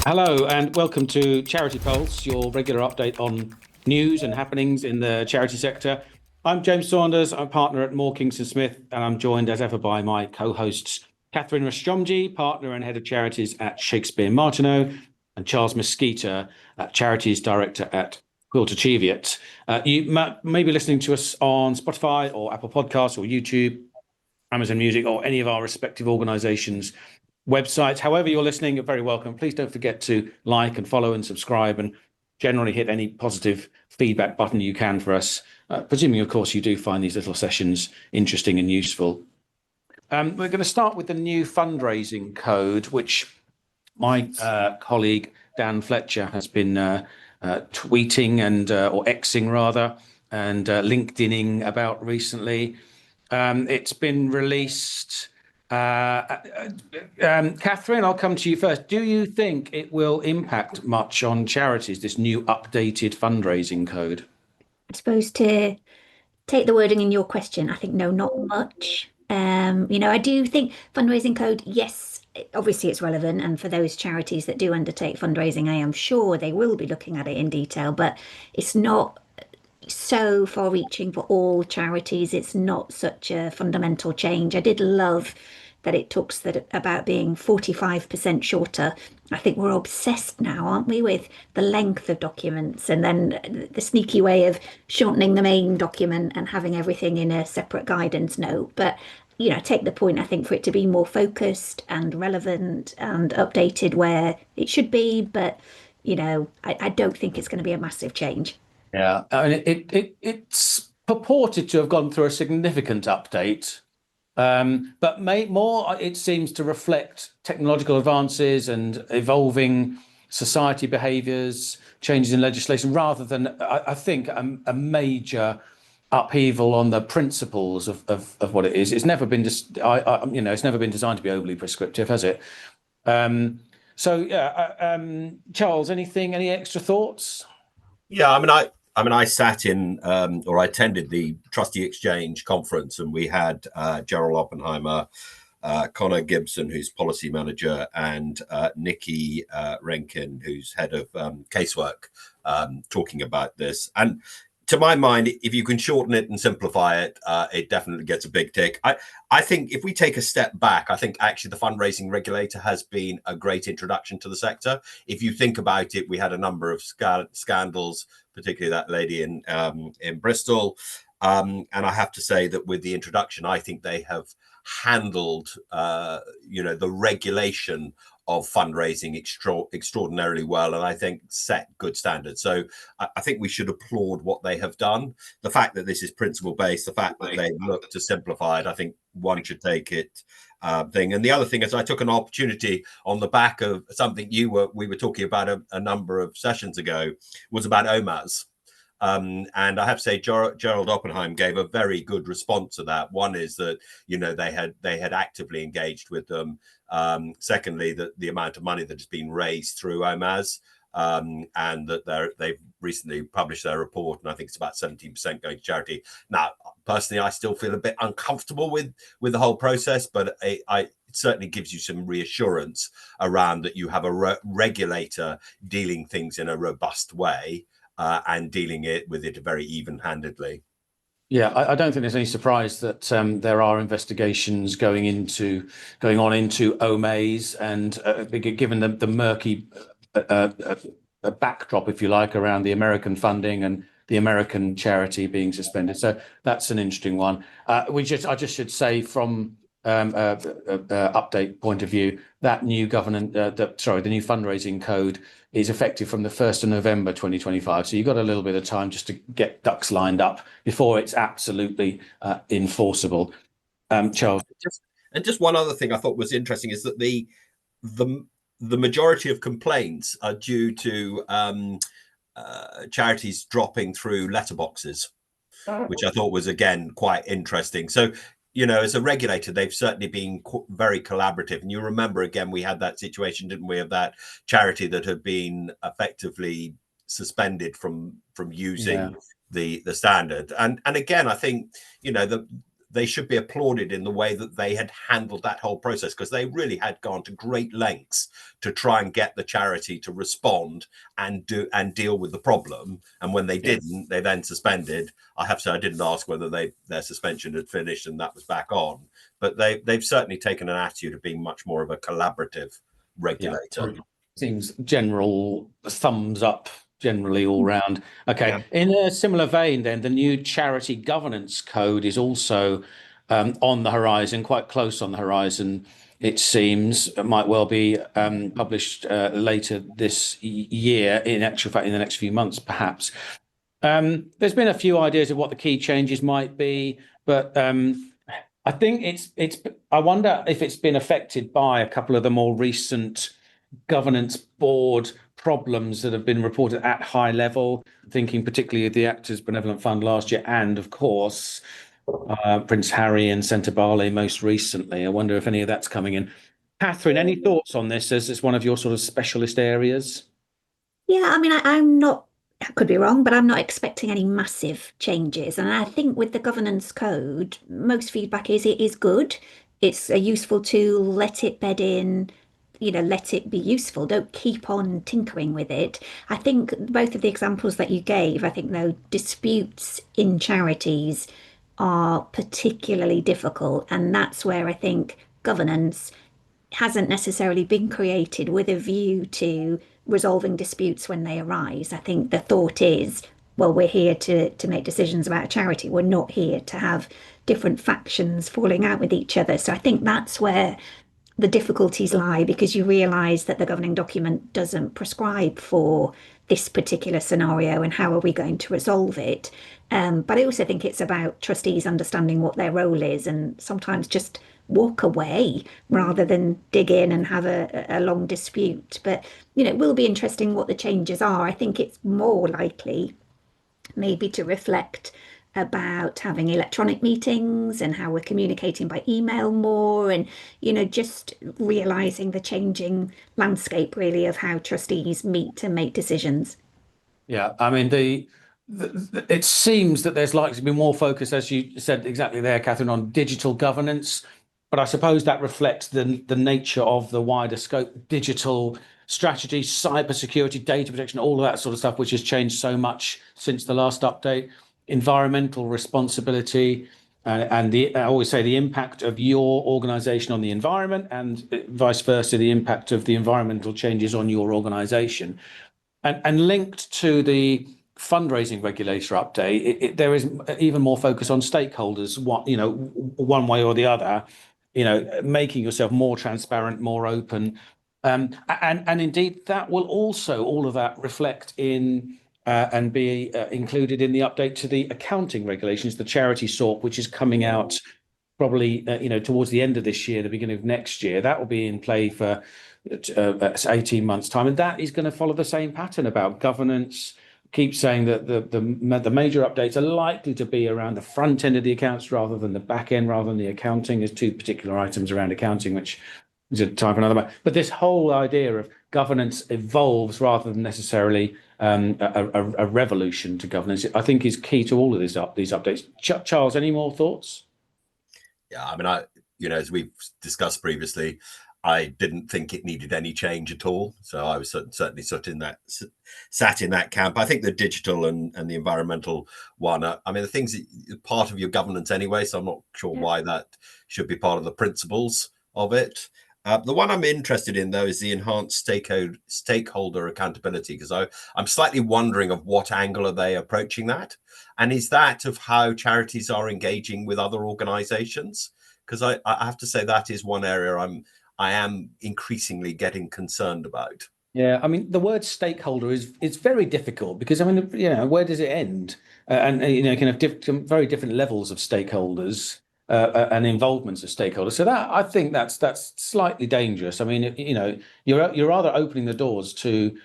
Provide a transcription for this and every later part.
Hello and welcome to CharitEpulse, your regular update on news and happenings in the charity sector. I'm James Saunders, I'm a partner at Moore Kingston Smith, and I'm joined as ever by my co-hosts, Catherine Rastromji, partner and head of charities at Shakespeare Martineau, and Charles Mesquita, charities director at Quilter Cheviot. You may be listening to us on Spotify or Apple Podcasts or YouTube, Amazon Music, or any of our respective organisations' websites. However you're listening, you're very welcome. Please don't forget to like and follow and subscribe, and generally hit any positive feedback button you can for us, presuming, of course, you do find these little sessions interesting and useful. We're going to start with the new fundraising code, which my colleague Dan Fletcher has been tweeting and or Xing rather, and LinkedIning about recently. It's been released. Catherine, I'll come to you first. Do you think it will impact much on charities, this new updated fundraising code? I suppose to take the wording in your question, I think no, not much. I do think fundraising code, yes, obviously it's relevant. And for those charities that do undertake fundraising, I am sure they will be looking at it in detail, but it's not so far reaching for all charities. It's not such a fundamental change. I did love that it talks that about being 45% shorter. I think we're obsessed now, aren't we, with the length of documents and then the sneaky way of shortening the main document and having everything in a separate guidance note. But take the point, I think, for it to be more focused and relevant and updated where it should be. But, I don't think it's going to be a massive change. Yeah, I mean, it's purported to have gone through a significant update, but more it seems to reflect technological advances and evolving society behaviours, changes in legislation, rather than, I think, a major upheaval on the principles of what it is. It's never been it's never been designed to be overly prescriptive, has it? Charles, any extra thoughts? Yeah, I sat in or I attended the Trustee Exchange conference, and we had Gerald Oppenheimer, Connor Gibson, who's policy manager, and Nikki Rankin, who's head of casework, talking about this. And to my mind, if you can shorten it and simplify it, it definitely gets a big tick. I think if we take a step back, I think actually the fundraising regulator has been a great introduction to the sector. If you think about it, we had a number of scandals, particularly that lady in Bristol. And I have to say that with the introduction, I think they have handled, the regulation of fundraising extraordinarily well, and I think set good standards. So I think we should applaud what they have done. The fact that this is principle based, the fact that they look to simplify it, I think one should take it thing. And the other thing is, I took an opportunity on the back of something we were talking about a number of sessions ago, was about OMAs. And I have to say, Gerald Oppenheim gave a very good response to that. One is that they had actively engaged with them. Secondly, that the amount of money that has been raised through OMAS, and that they've recently published their report, and I think it's about 17% going to charity. Now, personally, I still feel a bit uncomfortable with the whole process, but it certainly gives you some reassurance around that you have a regulator dealing things in a robust way. And dealing with it very even-handedly. Yeah, I don't think there's any surprise that there are investigations going on into OMAs, and given the murky backdrop, if you like, around the American funding and the American charity being suspended. So that's an interesting one. I just should say, from update point of view, that new the new fundraising code is effective from the 1st of November 2025. So you've got a little bit of time just to get ducks lined up before it's absolutely enforceable. Charles. Just one other thing I thought was interesting is that the majority of complaints are due to charities dropping through letterboxes, which I thought was, again, quite interesting. So, as a regulator, they've certainly been very collaborative. And you remember, again, we had that situation, didn't we, of that charity that had been effectively suspended from using the standard. And again, I think, the they should be applauded in the way that they had handled that whole process, because they really had gone to great lengths to try and get the charity to respond and deal with the problem. And when they didn't, they then suspended. I have to say, I didn't ask whether their suspension had finished and that was back on, but they've certainly taken an attitude of being much more of a collaborative regulator. Seems general thumbs up generally all round. Okay. Yeah. In a similar vein, then, the new charity governance code is also on the horizon, quite close on the horizon, it seems. It might well be published later this year, in actual fact, in the next few months, perhaps. There's been a few ideas of what the key changes might be, but I think I wonder if it's been affected by a couple of the more recent governance board problems that have been reported at high level, thinking particularly of the Actors Benevolent Fund last year, and of course Prince Harry and Centre Barley most recently. I wonder if any of that's coming in. Catherine, any thoughts on this, as it's one of your sort of specialist areas? Yeah, I mean, I'm not, I could be wrong, but I'm not expecting any massive changes. And I think with the governance code, most feedback is it is good. It's a useful tool, let it bed in, let it be useful. Don't keep on tinkering with it. I think both of the examples that you gave, I think though disputes in charities are particularly difficult. And that's where I think governance hasn't necessarily been created with a view to resolving disputes when they arise. I think the thought is, well, we're here to make decisions about a charity. We're not here to have different factions falling out with each other. So I think that's where the difficulties lie, because you realise that the governing document doesn't prescribe for this particular scenario and how are we going to resolve it. But I also think it's about trustees understanding what their role is and sometimes just walk away rather than dig in and have a long dispute. But, it will be interesting what the changes are. I think it's more likely maybe to reflect about having electronic meetings and how we're communicating by email more, and just realizing the changing landscape really of how trustees meet and make decisions. Yeah, I mean, it seems that there's likely to be more focus, as you said exactly there, Catherine, on digital governance, but I suppose that reflects the nature of the wider scope: digital strategy, cybersecurity, data protection, all of that sort of stuff, which has changed so much since the last update. Environmental responsibility, and I always say the impact of your organisation on the environment, and vice versa, the impact of the environmental changes on your organisation. And linked to the fundraising regulator update, there is even more focus on stakeholders, one way or the other, making yourself more transparent, more open. And indeed, that will also, all of that reflect in and be included in the update to the accounting regulations, the charity SORP, which is coming out probably towards the end of this year, the beginning of next year. That will be in play for 18 months' time, and that is going to follow the same pattern about governance. Keep saying that the major updates are likely to be around the front end of the accounts rather than the back end, rather than the accounting. There's two particular items around accounting, which is a time for another. But this whole idea of governance evolves rather than necessarily a revolution to governance, I think, is key to all of these updates. Charles, any more thoughts? Yeah, I mean, as we've discussed previously, I didn't think it needed any change at all. So I was certainly sat in that camp. I think the digital and the environmental one, I mean, the things that part of your governance anyway, so I'm not sure why that should be part of the principles of it. The one I'm interested in, though, is the enhanced stakeholder accountability, because I'm slightly wondering of what angle are they approaching that? And is that of how charities are engaging with other organizations? Because I have to say that is one area I am increasingly getting concerned about. Yeah, I mean, the word stakeholder is very difficult, because I mean, where does it end? And kind of very different levels of stakeholders and involvements of stakeholders. So that, I think that's slightly dangerous. I mean, you're rather opening the doors to,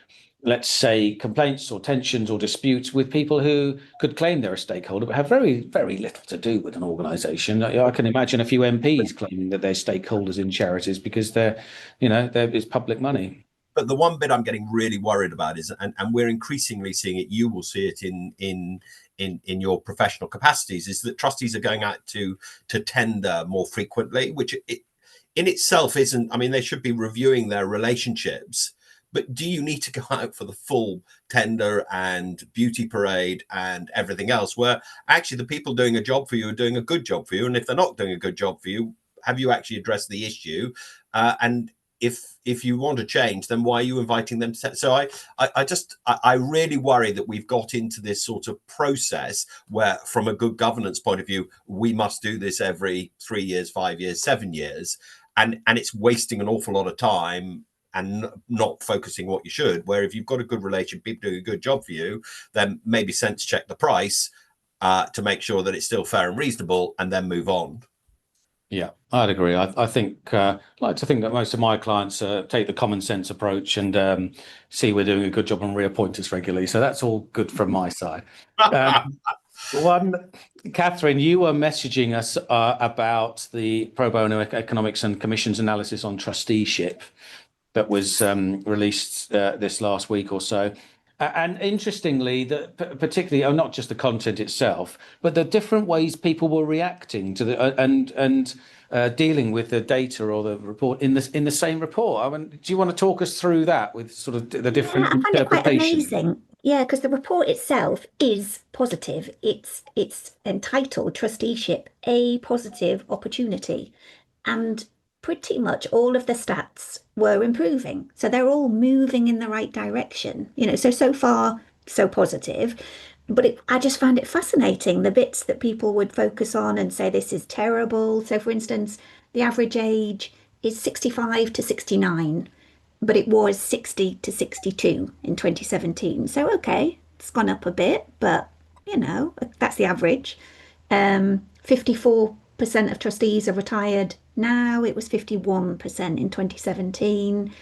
let's say, complaints or tensions or disputes with people who could claim they're a stakeholder but have very, very little to do with an organisation. I can imagine a few MPs claiming that they're stakeholders in charities because it's public money. But the one bit I'm getting really worried about is, and we're increasingly seeing it, you will see it in your professional capacities, is that trustees are going out to tender more frequently, which in itself isn't, I mean, they should be reviewing their relationships, but do you need to go out for the full tender and beauty parade and everything else, where actually the people doing a job for you are doing a good job for you? And if they're not doing a good job for you, have you actually addressed the issue? And if you want to change, then why are you inviting them to? So I really worry that we've got into this sort of process where, from a good governance point of view, we must do this every 3 years, 5 years, 7 years, and it's wasting an awful lot of time and not focusing what you should. Where if you've got a good relation, people doing a good job for you, then maybe sense check the price to make sure that it's still fair and reasonable, and then move on. Yeah, I'd agree. I think like to think that most of my clients take the common sense approach and see we're doing a good job and reappoint us regularly. So that's all good from my side. Catherine, you were messaging us about the Pro Bono Economics and Commissions analysis on trusteeship that was released this last week or so. And interestingly, particularly, not just the content itself, but the different ways people were reacting to the and dealing with the data or the report in the same report. I mean, do you want to talk us through that with sort of the different I find it quite interpretations? amazing. Yeah, because the report itself is positive. It's entitled Trusteeship, a Positive Opportunity. And pretty much all of the stats were improving. So they're all moving in the right direction. So far, so positive. But I just found it fascinating, the bits that people would focus on and say this is terrible. So, for instance, the average age is 65 to 69, but it was 60 to 62 in 2017. So, okay, it's gone up a bit, but that's the average. 54% of trustees are retired now. It was 51% in 2017.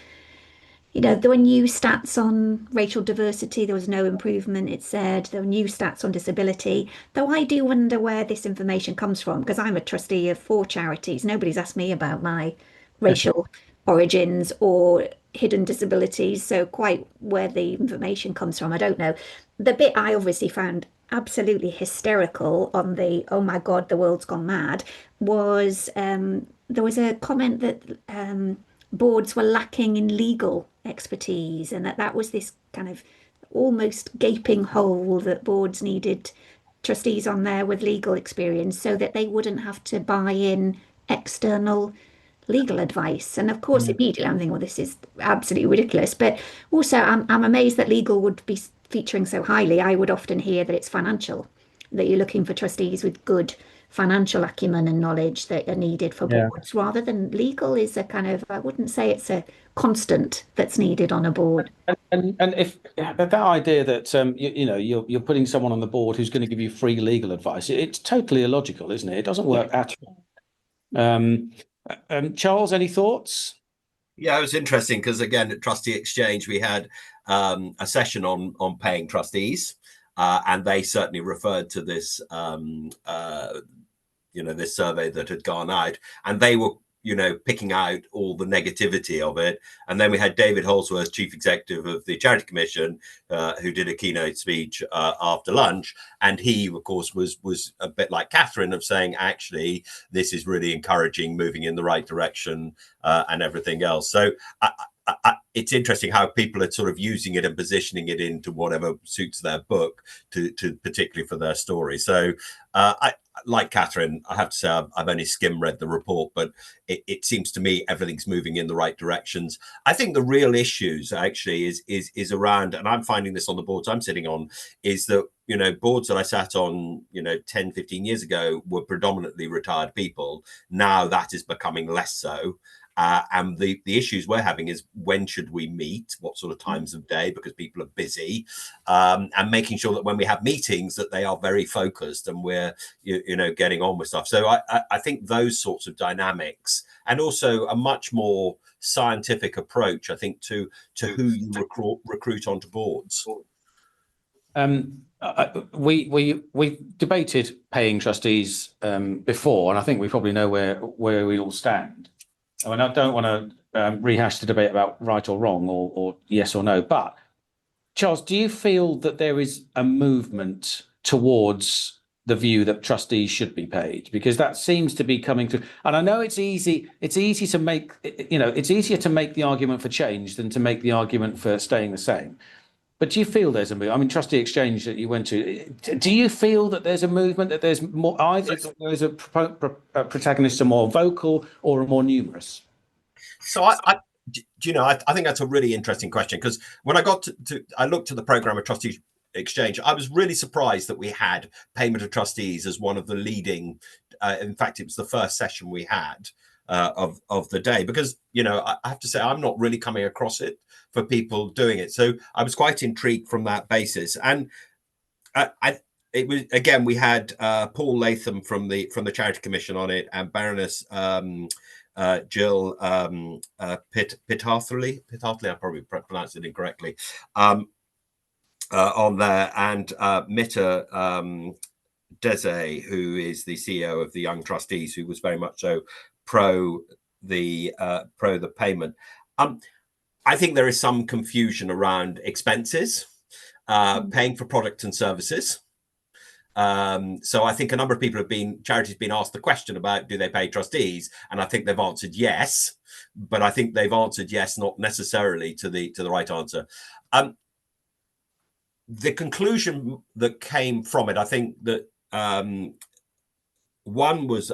There were new stats on racial diversity. There was no improvement, it said. There were new stats on disability. Though I do wonder where this information comes from, because I'm a trustee of 4 charities. Nobody's asked me about my racial origins or hidden disabilities. So quite where the information comes from, I don't know. The bit I obviously found absolutely hysterical on the, oh my God, the world's gone mad, was there was a comment that boards were lacking in legal expertise, and that was this kind of almost gaping hole, that boards needed trustees on there with legal experience so that they wouldn't have to buy in external legal advice. And of course, immediately I'm thinking, well, this is absolutely ridiculous. But also, I'm amazed that legal would be featuring so highly. I would often hear that it's financial, that you're looking for trustees with good financial acumen and knowledge that are needed for boards, rather than legal is a kind of, I wouldn't say it's a constant that's needed on a board. And if that idea that you're putting someone on the board who's going to give you free legal advice, it's totally illogical, isn't it? It doesn't work at all. Charles, any thoughts? Yeah, it was interesting because, again, at Trustee Exchange, we had a session on paying trustees, and they certainly referred to this, this survey that had gone out, and they were, picking out all the negativity of it. And then we had David Holsworth, Chief Executive of the Charity Commission, who did a keynote speech after lunch. And he, of course, was a bit like Catherine, of saying, actually, this is really encouraging, moving in the right direction, and everything else. So it's interesting how people are sort of using it and positioning it into whatever suits their book, to particularly for their story. So like Catherine, I have to say I've only skim read the report, but it seems to me everything's moving in the right directions. I think the real issues actually is around, and I'm finding this on the boards I'm sitting on, is that boards that I sat on 10, 15 years ago were predominantly retired people. Now that is becoming less so. And the issues we're having is, when should we meet, what sort of times of day, because people are busy, and making sure that when we have meetings that they are very focused and we're getting on with stuff. So I think those sorts of dynamics, and also a much more scientific approach, I think, to who you recruit onto boards. We debated paying trustees before, and I think we probably know where we all stand. I mean, I don't want to rehash the debate about right or wrong or yes or no. But Charles, do you feel that there is a movement towards the view that trustees should be paid? Because that seems to be coming through. And I know it's easy to make, it's easier to make the argument for change than to make the argument for staying the same. But do you feel there's a movement? I mean, Trustee Exchange that you went to, do you feel that there's a movement, that there's more, either there's a protagonists are more vocal or are more numerous? So I think that's a really interesting question, because when I got I looked at the program of Trustee Exchange, I was really surprised that we had payment of trustees as one of the leading. In fact, it was the first session we had of the day, because I have to say I'm not really coming across it for people doing it. So I was quite intrigued from that basis, and it was, again, we had Paul Latham from the Charity Commission on it, and Baroness Jill Pitharthley, I probably pronounced it incorrectly, on there, and Mitta Deze, who is the CEO of the Young Trustees, who was very much so pro the payment. I think there is some confusion around expenses, paying for products and services. So I think a number of people charities been asked the question about, do they pay trustees? And I think they've answered yes, but I think they've answered yes, not necessarily to the right answer. The conclusion that came from it, I think that one was,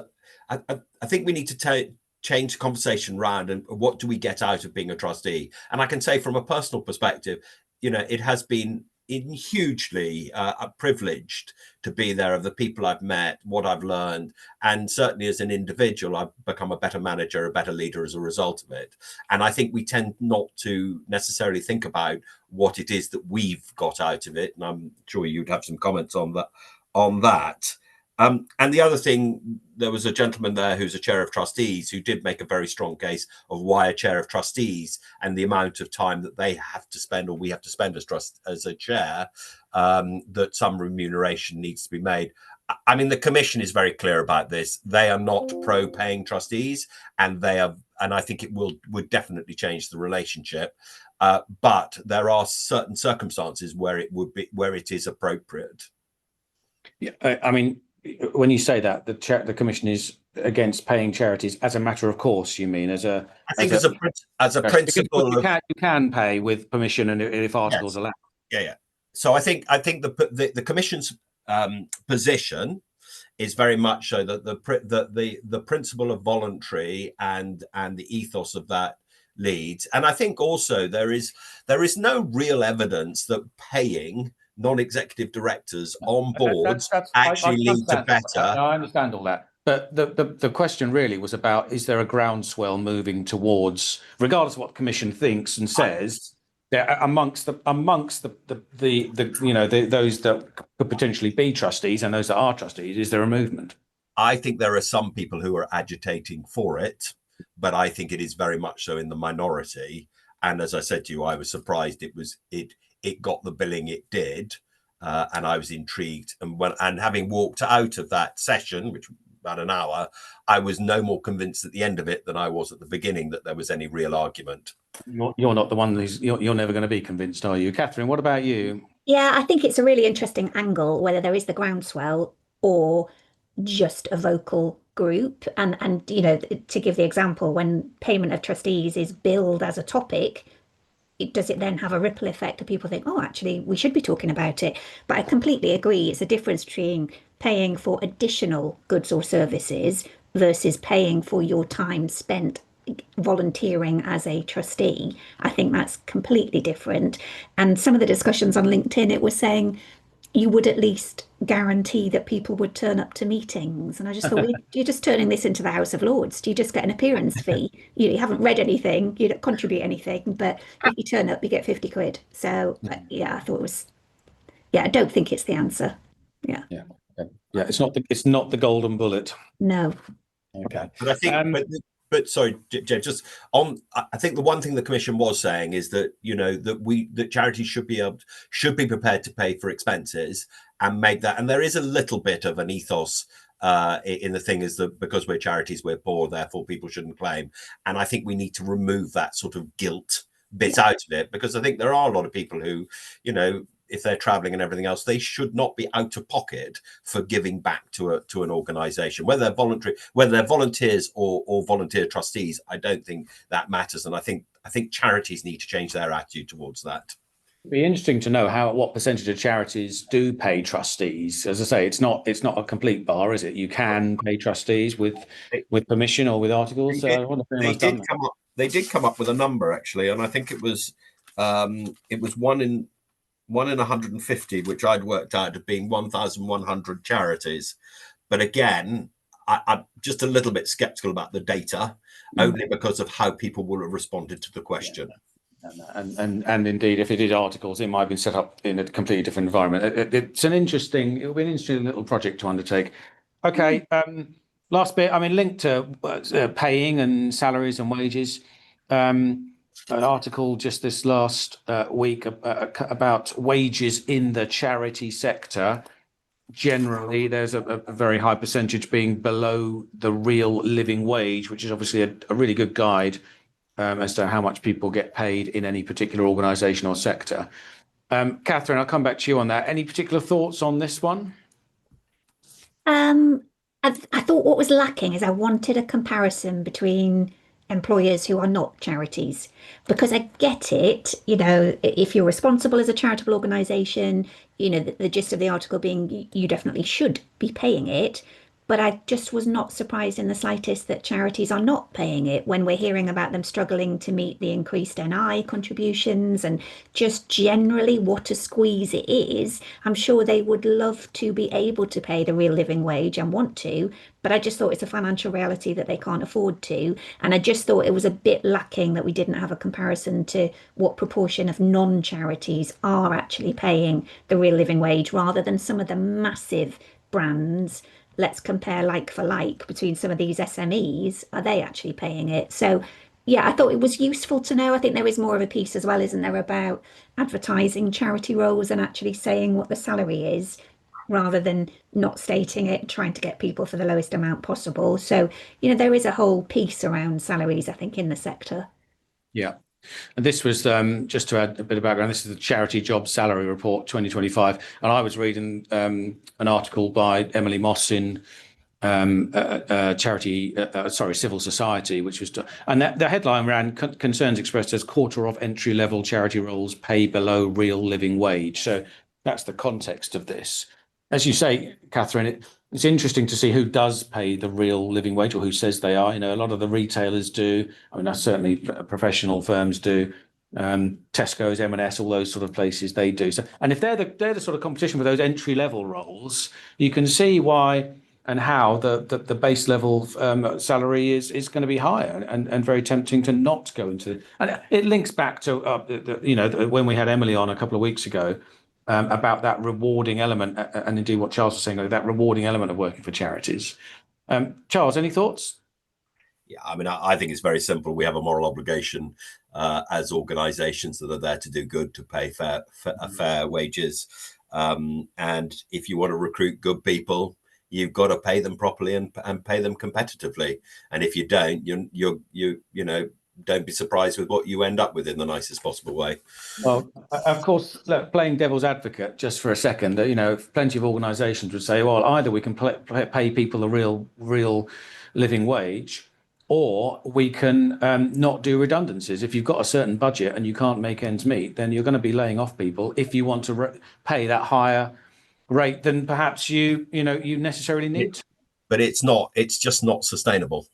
I think we need to change the conversation around, and what do we get out of being a trustee? And I can say from a personal perspective, it has been hugely privileged to be there, of the people I've met, what I've learned, and certainly as an individual, I've become a better manager, a better leader as a result of it. And I think we tend not to necessarily think about what it is that we've got out of it. And I'm sure you'd have some comments on that. And the other thing, there was a gentleman there who's a chair of trustees who did make a very strong case of why a chair of trustees and the amount of time that they have to spend, or we have to spend as a chair, that some remuneration needs to be made. I mean, the commission is very clear about this. They are not pro paying trustees, and I think it would definitely change the relationship. But there are certain circumstances where it is appropriate. Yeah, I mean, when you say that the commission is against paying charities as a matter of course, you mean as a principle, you can pay with permission, and if articles allow. Yeah. So I think the commission's position is very much so that the principle of voluntary and the ethos of that leads. And I think also there is no real evidence that paying non-executive directors on boards actually lead to better. I understand all that, but the question really was about, is there a groundswell moving towards, regardless of what the commission thinks and says, amongst the those that could potentially be trustees and those that are trustees, is there a movement? I think there are some people who are agitating for it, but I think it is very much so in the minority. And as I said to you, I was surprised it got the billing it did, and I was intrigued. And having walked out of that session, which was about an hour, I was no more convinced at the end of it than I was at the beginning that there was any real argument. You're not the one you're never going to be convinced, are you, Catherine? What about you? Yeah, I think it's a really interesting angle, whether there is the groundswell or just a vocal group. And to give the example, when payment of trustees is billed as a topic, does it then have a ripple effect that people think, oh, actually, we should be talking about it? But I completely agree. It's a difference between paying for additional goods or services versus paying for your time spent volunteering as a trustee. I think that's completely different. And some of the discussions on LinkedIn, it was saying you would at least guarantee that people would turn up to meetings. And I just thought, you're just turning this into the House of Lords. Do you just get an appearance fee? You haven't read anything, you don't contribute anything, but if you turn up, you get 50 quid. So yeah, I thought it was, I don't think it's the answer. Yeah. It's not the golden bullet. No. Okay. But I think, but sorry, Jay, just on, I think the one thing the commission was saying is that, that charities should be prepared to pay for expenses and make that. And there is a little bit of an ethos in the thing is that because we're charities, we're poor, therefore people shouldn't claim. And I think we need to remove that sort of guilt bit out of it, because I think there are a lot of people who, you know, if they're traveling and everything else, they should not be out of pocket for giving back to an organization, whether they're voluntary, whether they're volunteers or volunteer trustees. I don't think that matters. And I think charities need to change their attitude towards that. It'd be interesting to know what percentage of charities do pay trustees. As I say, it's not a complete bar, is it? You can pay trustees with permission or with articles. So I wonder if anyone's done that. They did come up with a number, actually, and I think it was one in 150, which I'd worked out of being 1,100 charities. But again, I'm just a little bit skeptical about the data, only because of how people will have responded to the question. And indeed, if it is articles, it might have been set up in a completely different environment. It'll be an interesting little project to undertake. Okay, last bit. I mean, linked to paying and salaries and wages. An article just this last week about wages in the charity sector. Generally, there's a very high percentage being below the real living wage, which is obviously a really good guide as to how much people get paid in any particular organisation or sector. Catherine, I'll come back to you on that. Any particular thoughts on this one? I thought what was lacking is I wanted a comparison between employers who are not charities, because I get it, you know, if you're responsible as a charitable organisation, you know, the gist of the article being you definitely should be paying it. But I just was not surprised in the slightest that charities are not paying it when we're hearing about them struggling to meet the increased NI contributions and just generally what a squeeze it is. I'm sure they would love to be able to pay the real living wage and want to, but I just thought it's a financial reality that they can't afford to. And I just thought it was a bit lacking that we didn't have a comparison to what proportion of non-charities are actually paying the real living wage, rather than some of the massive brands. Let's compare like for like between some of these SMEs. Are they actually paying it? So yeah, I thought it was useful to know. I think there is more of a piece as well, isn't there, about advertising charity roles and actually saying what the salary is, rather than not stating it, trying to get people for the lowest amount possible. So, you know, there is a whole piece around salaries, I think, in the sector. Yeah. And this was, just to add a bit of background, this is the Charity Job Salary Report 2025. And I was reading an article by Emily Moss in Civil Society, which was, and the headline ran, concerns expressed as quarter of entry-level charity roles pay below real living wage. So that's the context of this. As you say, Catherine, it's interesting to see who does pay the real living wage, or who says they are. You know, a lot of the retailers do. I mean, that's certainly professional firms do. Tesco's, M&S, all those sort of places, they do. So, and if they're the sort of competition for those entry level roles, you can see why and how the base level salary is going to be higher, and very tempting to not go into. And it links back to when we had Emily on a couple of weeks ago. About that rewarding element, and indeed what Charles was saying, that rewarding element of working for charities. Charles, any thoughts? Yeah, I mean, I think it's very simple. We have a moral obligation as organisations that are there to do good, to pay fair wages. And if you want to recruit good people, you've got to pay them properly and pay them competitively. And if you don't, don't be surprised with what you end up with in the nicest possible way. Well, of course, look, playing devil's advocate just for a second, plenty of organisations would say, well, either we can pay people the real living wage, or we can not do redundancies. If you've got a certain budget and you can't make ends meet, then you're going to be laying off people if you want to pay that higher rate than perhaps you necessarily need. But it's just not sustainable.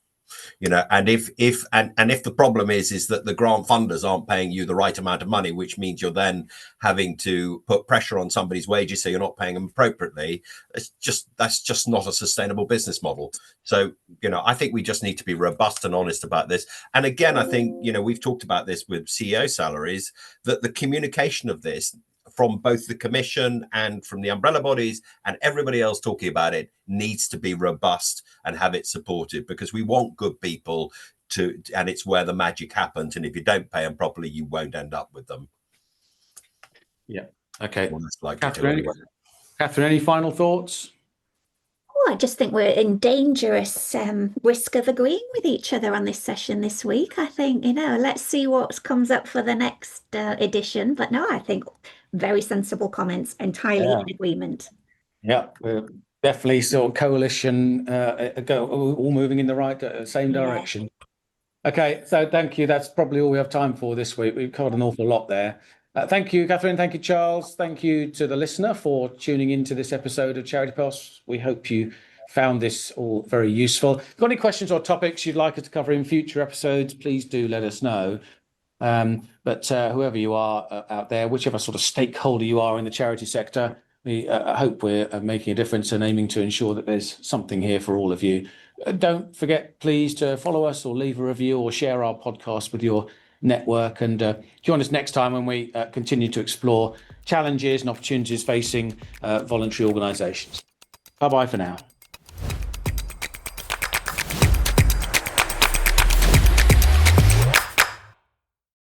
And if the problem is that the grant funders aren't paying you the right amount of money, which means you're then having to put pressure on somebody's wages, so you're not paying them appropriately, that's just not a sustainable business model. So, I think we just need to be robust and honest about this. And again, I think, we've talked about this with CEO salaries, that the communication of this from both the commission and from the umbrella bodies and everybody else talking about it needs to be robust and have it supported, because we want good people and it's where the magic happens. And if you don't pay them properly, you won't end up with them. Yeah. Okay. Well, Catherine, any final thoughts? Oh, I just think we're in dangerous risk of agreeing with each other on this session this week. I think, let's see what comes up for the next edition. But no, I think very sensible comments, entirely in agreement. Yeah, we're definitely sort of coalition, all moving in the right same direction. Okay, so thank you. That's probably all we have time for this week. We've covered an awful lot there. Thank you, Catherine. Thank you, Charles. Thank you to the listener for tuning into this episode of ChariTepulse. We hope you found this all very useful. If you've got any questions or topics you'd like us to cover in future episodes, please do let us know. But whoever you are out there, whichever sort of stakeholder you are in the charity sector, we hope we're making a difference and aiming to ensure that there's something here for all of you. Don't forget, please, to follow us or leave a review or share our podcast with your network, and join us next time when we continue to explore challenges and opportunities facing voluntary organisations. Bye-bye for now.